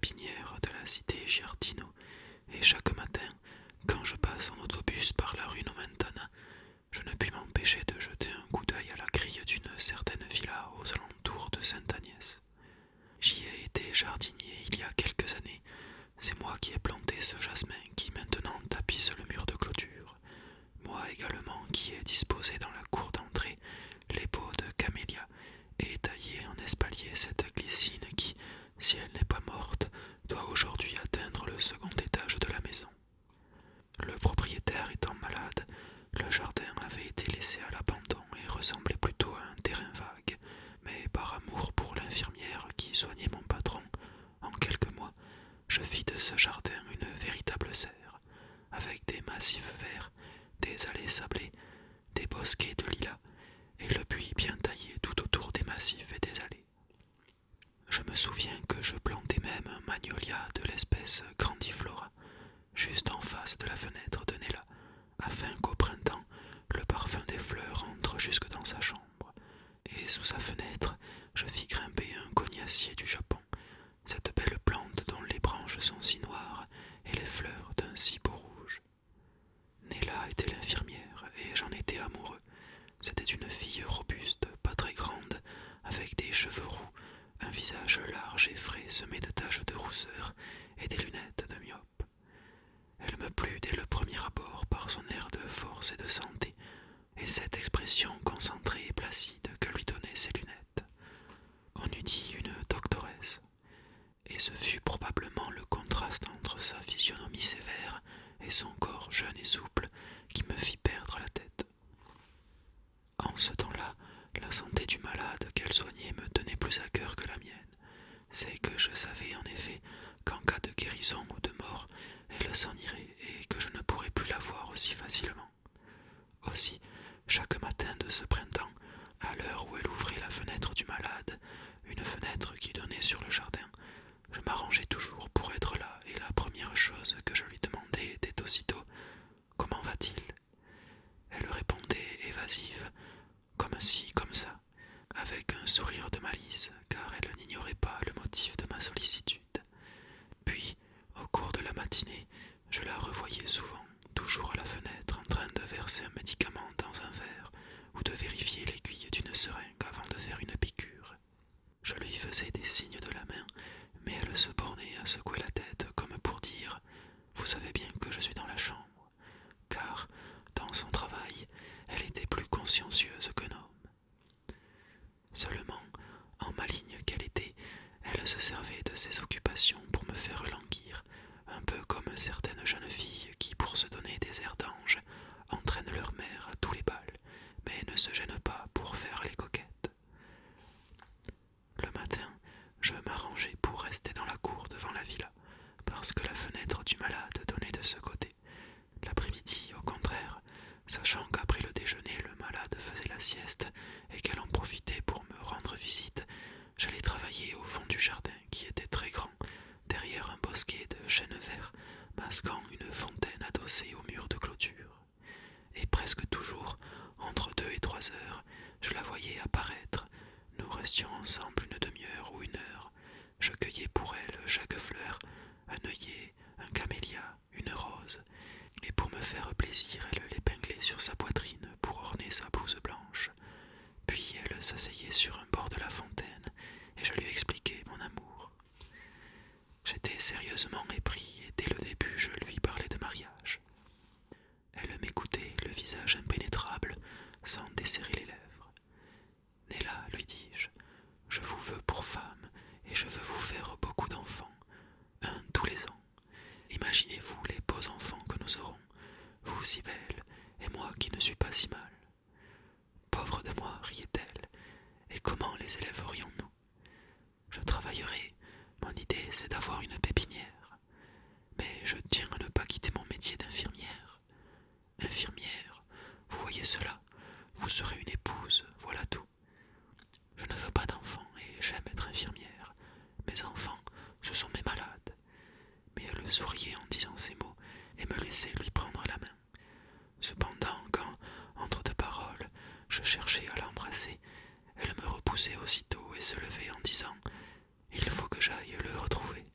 pépinière de la cité Giardino, et chaque matin, quand je passe en autobus par la rue Nomentana, je ne puis m'empêcher de jeter un coup d'œil à la grille d'une certaine villa aux alentours de Sainte-Agnès. J'y ai été jardinier il y a quelques années. C'est moi qui ai planté ce jasmin qui maintenant tapisse le mur de clôture. Moi également qui ai disposé dans la cour d'entrée les pots de camélia et taillé en espalier cette glycine qui, si elle n'est pas morte, doit aujourd'hui atteindre le second étage de la maison. Le propriétaire étant malade, le jardin avait été laissé à l'abandon et ressemblait plutôt à un terrain vague, mais par amour pour l'infirmière qui soignait mon patron, en quelques mois, je fis de ce jardin une véritable serre, avec des massifs verts, des allées sablées, des bosquets de lilas, et le buis bien taillé tout autour des massifs et des allées. Je me souviens que je plantai même un magnolia de l'espèce grandiflora, juste en face de la fenêtre de Nella, afin qu'au printemps, le parfum des fleurs entre jusque dans sa chambre. Et sous sa fenêtre, je fis grimper un cognacier du Japon, cette belle plante dont les branches sont si noires et les fleurs d'un si beau rouge. Nella était l'infirmière et j'en étais amoureux. C'était une fille robuste, pas très grande, avec des cheveux roux, un visage large et frais semé de taches de rousseur et des lunettes de myope. Elle me plut dès le premier abord par son air de force et de santé, et cette expression concentrée et placide que lui donnaient ses lunettes. On eût dit une doctoresse, et ce fut probablement le contraste entre sa physionomie sévère et son corps jeune et souple qui me fit perdre la tête. En ce temps-là, la santé du malade qu'elle soignait me tenait plus à cœur que la mienne. C'est que je savais en effet qu'en cas de guérison ou de mort, elle s'en irait et que je ne pourrais plus la voir aussi facilement. Aussi, chaque matin de ce printemps, à l'heure où elle ouvrait la fenêtre du malade, une fenêtre qui donnait sur le jardin, je m'arrangeais toujours pour être là et la première chose que je lui demandais était aussitôt « Comment va-t-il » Elle répondait évasive, comme ci, comme ça, avec un sourire de malice, car elle n'ignorait pas le motif de ma sollicitude. Puis, au cours de la matinée, je la revoyais souvent, toujours à la fenêtre, en train de verser un médicament dans un verre ou de vérifier l'aiguille d'une seringue avant de faire une piqûre. Je lui faisais des signes de la main, mais elle se bornait à secouer la tête comme pour dire « Vous savez bien que je suis dans la chambre », car, dans son travail, elle était plus consciencieuse qu'un homme. Seulement, en maligne qu'elle était, elle se servait de ses occupations pour me faire languir, un peu comme certaines jeunes filles qui, pour se donner des airs d'ange, entraînent leur mère à tous les bals, mais ne se gênent pas pour faire les coquettes. Le matin, je m'arrangeais pour rester dans la cour devant la villa, parce que la fenêtre du malade donnait de ce côté. L'après-midi, au contraire, sachant qu'après le déjeuner, le malade faisait la sieste et qu'elle en profitait pour me rendre visite, j'allais travailler au fond du jardin qui était très grand, derrière un bosquet de chênes verts, masquant une fontaine adossée au mur de clôture. Et presque toujours, entre 2 et 3 heures, je la voyais apparaître. Nous restions ensemble une demi-heure ou 1 heure. Je cueillais pour elle chaque fleur, un œillet, un camélia, une rose, et pour me faire plaisir, elle l'épinglait sur sa poitrine pour orner sa blouse blanche. Puis elle s'asseyait sur un bord de la fontaine, et je lui expliquais mon amour. J'étais sérieusement épris, et dès le début je lui parlais de mariage. Elle m'écoutait, le visage impénétrable, sans desserrer les lèvres. « Nella, lui dis-je, je vous veux pour femme, et je veux vous faire beaucoup d'enfants, un tous les ans. Imaginez-vous les beaux enfants que nous aurons, vous si belle, et moi qui ne suis pas si mal. » Pauvre de moi, riait-elle, et comment les élèverions-nous? Je travaillerai, mon idée c'est d'avoir une pépinière, mais je tiens à ne pas quitter mon métier d'infirmière. Infirmière, vous voyez cela, vous serez une épouse, voilà tout. Je ne veux pas d'enfants et j'aime être infirmière. Mes enfants, ce sont mes malades. Mais elle souriait en disant ces mots et me laissait lui prendre la main. Cependant, quand, entre 2 paroles, je cherchais à l'embrasser, elle me repoussait aussitôt et se levait en disant « Il faut que j'aille le retrouver ».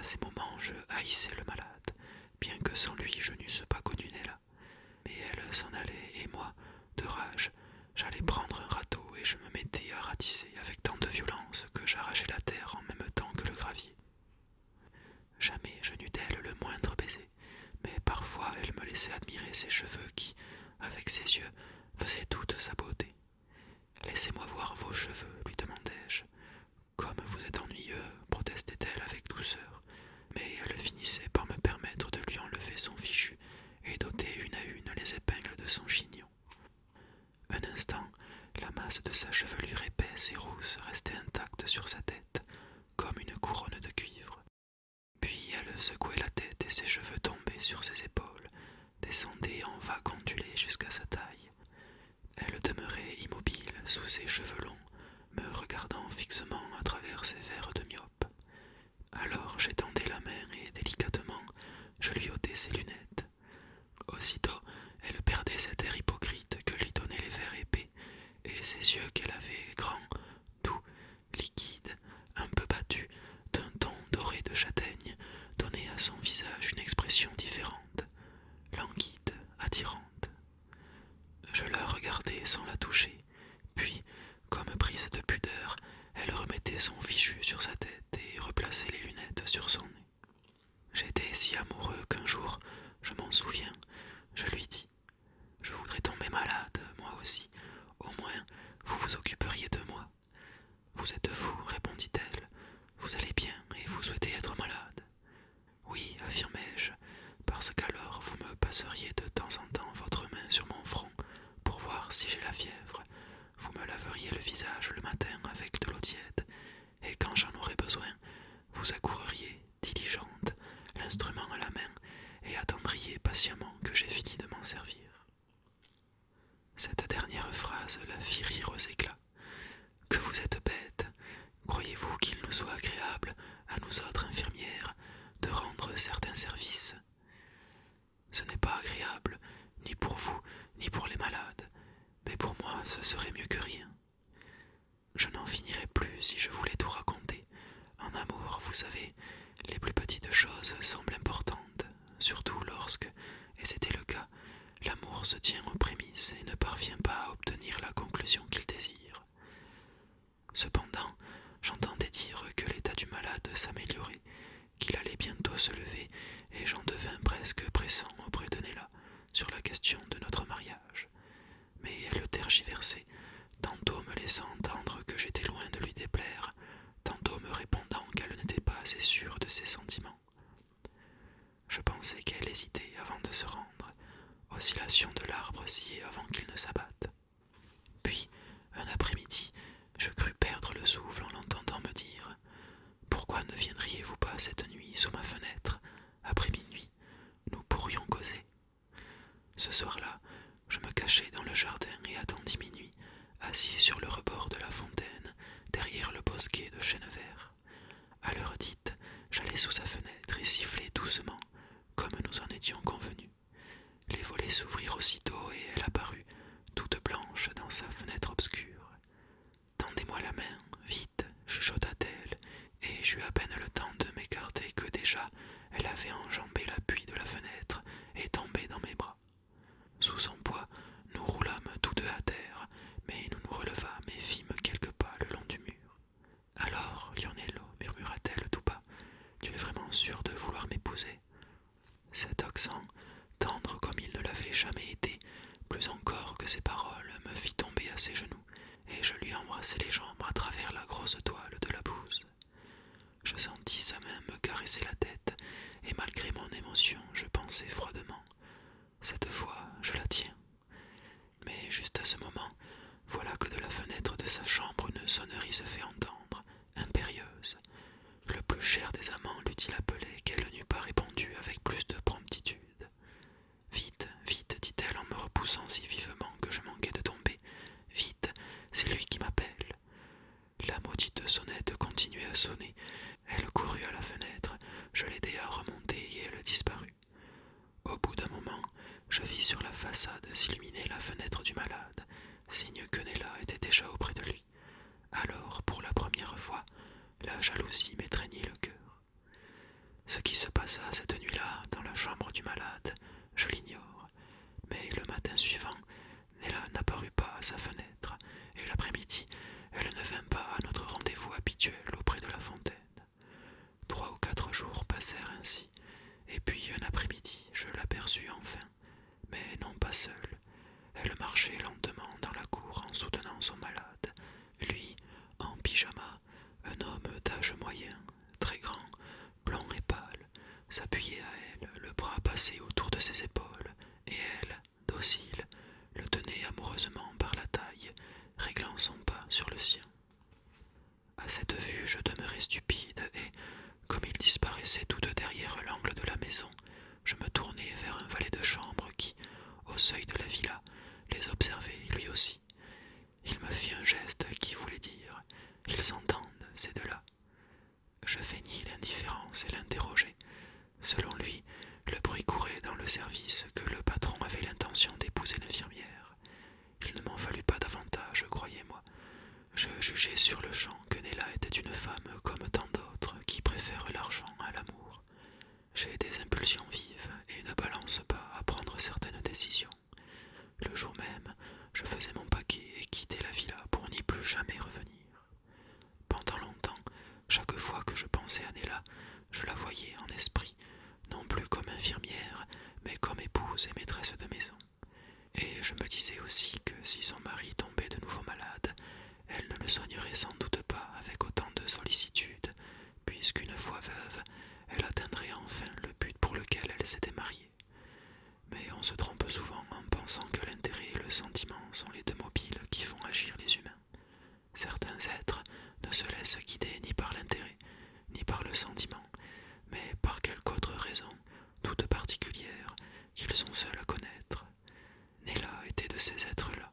À ces moments, je haïssais le malade, bien que sans lui je n'eusse pas connu Nella. Mais elle s'en allait, et moi, de rage, j'allais prendre un râteau et je me mettais à ratisser avec tant de violence que j'arrachais la terre en même temps que le gravier. Jamais je n'eus d'elle le moindre baiser, mais parfois elle me laissait admirer ses cheveux qui, avec ses yeux, faisaient toute sa beauté. Laissez-moi voir vos cheveux, lui demandai-je. Comme vous êtes ennuyeux, protestait-elle avec douceur, mais elle finissait par me permettre de lui enlever son fichu et d'ôter une à une les épingles de son chignon. Un instant, la masse de sa chevelure épaisse et rousse restait intacte sur sa tête, comme une couronne de cuivre. Puis elle secouait la tête et ses cheveux tombaient sur ses épaules, descendaient en vagues ondulées jusqu'à sa taille. Elle demeurait immobile sous ses cheveux longs, me regardant fixement à travers ses verres de myope. Alors j'étendais la main et délicatement je lui ôtais ses lunettes. Aussitôt, elle perdait cet air hypocrite que lui donnaient les verres épais, et ses yeux qu'elle avait grands, doux, liquides, un peu battus, d'un ton doré de châtaigne, donnaient à son visage une expression différente, languide, attirante. Je la regardais sans la toucher, puis, comme prise de pudeur, elle remettait son fichu sur sa tête et replaçait les lunettes sur son nez. J'étais si amoureux qu'un jour, je m'en souviens, je lui dis « Je voudrais tomber malade, moi aussi. Au moins, vous vous occuperiez de moi. » « Vous êtes fou, répondit-elle. Vous allez bien et vous souhaitez être malade. » « Oui, affirmai-je, parce qu'alors vous me passeriez de temps en temps votre main sur mon front pour voir si j'ai la fièvre. Vous me laveriez le visage le matin avec de l'eau tiède, et quand j'en aurais besoin, vous accourriez, diligente, l'instrument à la main, et attendriez patiemment que j'aie fini de m'en servir. Cette dernière phrase la fit rire aux éclats. Que vous êtes bête! Croyez-vous qu'il nous soit agréable, à nous autres infirmières, de rendre certains services? Ce n'est pas agréable, ni pour vous, ni pour les malades, mais pour moi ce serait mieux que rien. Je n'en finirais plus si je voulais tout raconter. En amour, vous savez, les plus petites choses semblent importantes, surtout lorsque, et c'était le cas, l'amour se tient aux prémices et ne parvient pas à obtenir la conclusion qu'il désire. Cependant, j'entendais dire que l'état du malade s'améliorait, qu'il allait bientôt se lever, et j'en devins presque pressant auprès de Nella sur la question de notre mariage. Mais elle tergiversait, tantôt me laissant entendre que j'étais loin de lui déplaire, tantôt me répondant qu'elle n'était pas assez sûre de ses sentiments. Je pensais qu'elle hésitait avant de se rendre, oscillation de l'arbre scié avant qu'il ne s'abatte. Puis, un après-midi, je crus perdre le souffle en l'entendant me dire « Pourquoi ne viendriez-vous pas cette nuit sous ma fenêtre, après minuit? Nous pourrions causer. » Ce soir-là, je me cachai dans le jardin et attendis minuit, assis sur le rebord de la fontaine, derrière le bosquet de chênes verts. À l'heure dite, j'allai sous sa fenêtre et sifflai doucement, comme nous en étions convenus. Les volets s'ouvrirent aussitôt et elle apparut, toute blanche dans sa fenêtre obscure. « Tendez-moi la main, vite, chuchota-t-elle, et j'eus à peine le temps de m'écarter que déjà elle avait enjambé l'appui de la fenêtre et tombait dans mes bras. Sous son poids, nous roulâmes tous deux à terre, mais nous nous relevâmes et fîmes quelques pas le long du mur. « Alors, Lionello, murmura-t-elle tout bas, tu es vraiment sûr de vouloir m'épouser ?» Cet accent, tendre comme il ne l'avait jamais été, plus encore que ses paroles, me fit tomber à ses genoux, et je lui embrassai les jambes à travers la grosse toile de la blouse. Je sentis sa main me caresser la tête, et malgré mon émotion, je pensai froidement « Cette fois, je la tiens. » Mais juste à ce moment, voilà que de la fenêtre de sa chambre une sonnerie se fait entendre, impérieuse. Le plus cher des amants l'eût-il appelé qu'elle n'eût pas répondu avec plus de promptitude. « Vite, vite, dit-elle en me repoussant si vivement que je manquais de tomber. Vite, c'est lui qui m'appelle. » La maudite sonnette continuait à sonner. Elle courut à la fenêtre, je l'aidai à remonter et elle disparut. Au bout d'un moment, je vis sur la façade s'illuminer la fenêtre du malade, signe que Nella était déjà auprès de lui. Alors, pour la première fois, la jalousie m'étreignit le cœur. Ce qui se passa cette nuit-là dans la chambre du malade, je l'ignore. Mais le matin suivant, Nella n'apparut pas à sa fenêtre, et l'après-midi, elle ne vint pas à notre rendez-vous habituel auprès de la fontaine. 3 ou 4 jours passèrent ainsi, et puis un après-midi, je l'aperçus enfin, mais non pas seule. Elle marchait lentement dans la cour en soutenant son malade. Lui, en pyjama, un homme d'âge moyen, très grand, blanc et pâle, s'appuyait à elle, le bras passé autour de ses épaules, et elle, docile, le tenait amoureusement par la taille, réglant son pas sur le sien. À cette vue, je demeurai stupide et, comme ils disparaissaient tous deux derrière l'angle de la maison, je me tournai vers un valet de chambre qui, au seuil de la villa, les observait lui aussi. Il me fit un geste qui voulait dire « Ils s'entendent, ces deux-là ». Je feignis l'indifférence et l'interrogeai. Selon lui, le bruit courait dans le service que le patron avait l'intention d'épouser l'infirmière. Il ne m'en fallut pas davantage, croyez-moi. Je jugeai sur le champ que Nella était une femme comme tant d'autres qui préfèrent l'argent à l'amour. J'ai des impulsions vives et ne balance pas à prendre certaines décisions. Le jour même, je faisais mon paquet et quittais la villa pour n'y plus jamais revenir. Pendant longtemps, chaque fois que je pensais à Nella, je la voyais en esprit, non plus comme infirmière, mais comme épouse et maîtresse de maison. Et je me disais aussi que si son mari tombait de nouveau malade, elle ne le soignerait sans doute pas avec autant de sollicitude, puisqu'une fois veuve, elle atteindrait enfin le but pour lequel elle s'était mariée. Mais on se trompe souvent en pensant que l'intérêt et le sentiment sont les deux mobiles qui font agir les humains. Certains êtres ne se laissent guider ni par l'intérêt, ni par le sentiment, mais par quelque autre raison, toute particulière, qu'ils sont seuls à connaître. Nella était de ces êtres-là.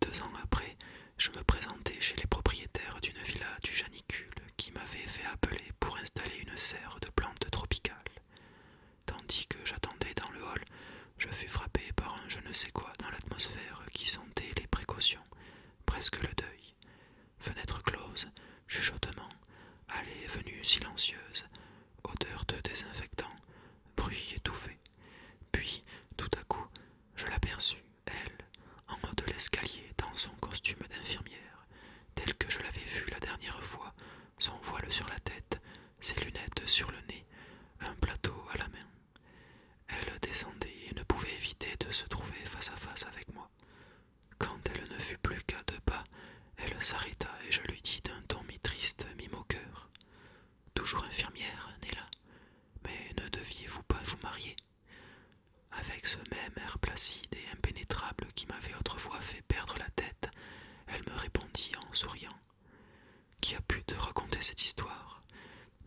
2 ans après, je me présentai chez les propriétaires d'une villa du Janicule qui m'avaient fait appeler pour installer une serre de plantes tropicales. Tandis que j'attendais dans le hall, je fus frappé par un je ne sais quoi dans l'atmosphère qui sentait les précautions, presque le deuil. Fenêtre close, chuchotement, allée et venue silencieuse, odeur de désinfectant, bruit étouffé. Puis, tout à coup, je l'aperçus, elle, en haut de l'escalier dans son costume d'infirmière, tel que je l'avais vu la dernière fois, son voile sur la tête, ses lunettes sur le nez, un plateau à la main. Elle descendait et ne pouvait éviter de se trouver face à face avec moi. Quand elle ne fut plus qu'à 2 pas, elle s'arrêta et je lui dis d'un ton mi-triste, mi-moqueur. « Toujours infirmière, Nella, mais ne deviez-vous pas vous marier ?» Avec ce même air placide et impénétrable qui m'avait autrefois fait perdre la tête, elle me répondit en souriant. « Qui a pu te raconter cette histoire ?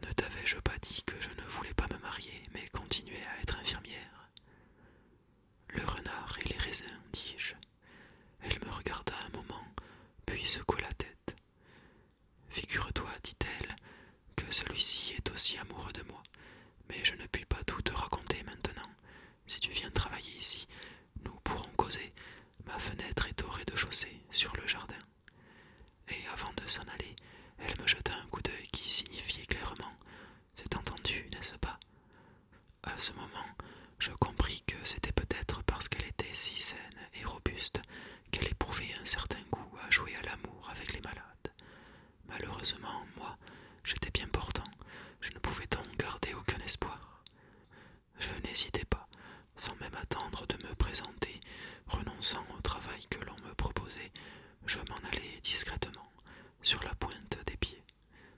Ne t'avais-je pas dit que je ne voulais pas me marier, mais continuer à être infirmière ?» Le renard et les raisins, dis-je. Elle me regarda un moment, puis secoua la tête. Figure-toi, dit-elle, que celui-ci est aussi amoureux de moi, mais je ne puis pas tout te raconter maintenant. Si tu viens travailler ici, nous pourrons causer. Ma fenêtre est au rez-de-chaussée, sur le jardin. Et avant de s'en aller, elle me jeta un coup d'œil qui signifiait clairement « C'est entendu, n'est-ce pas ?» À ce moment, je compris que c'était peut-être parce qu'elle était si saine et robuste qu'elle éprouvait un certain goût à jouer à l'amour avec les malades. Malheureusement,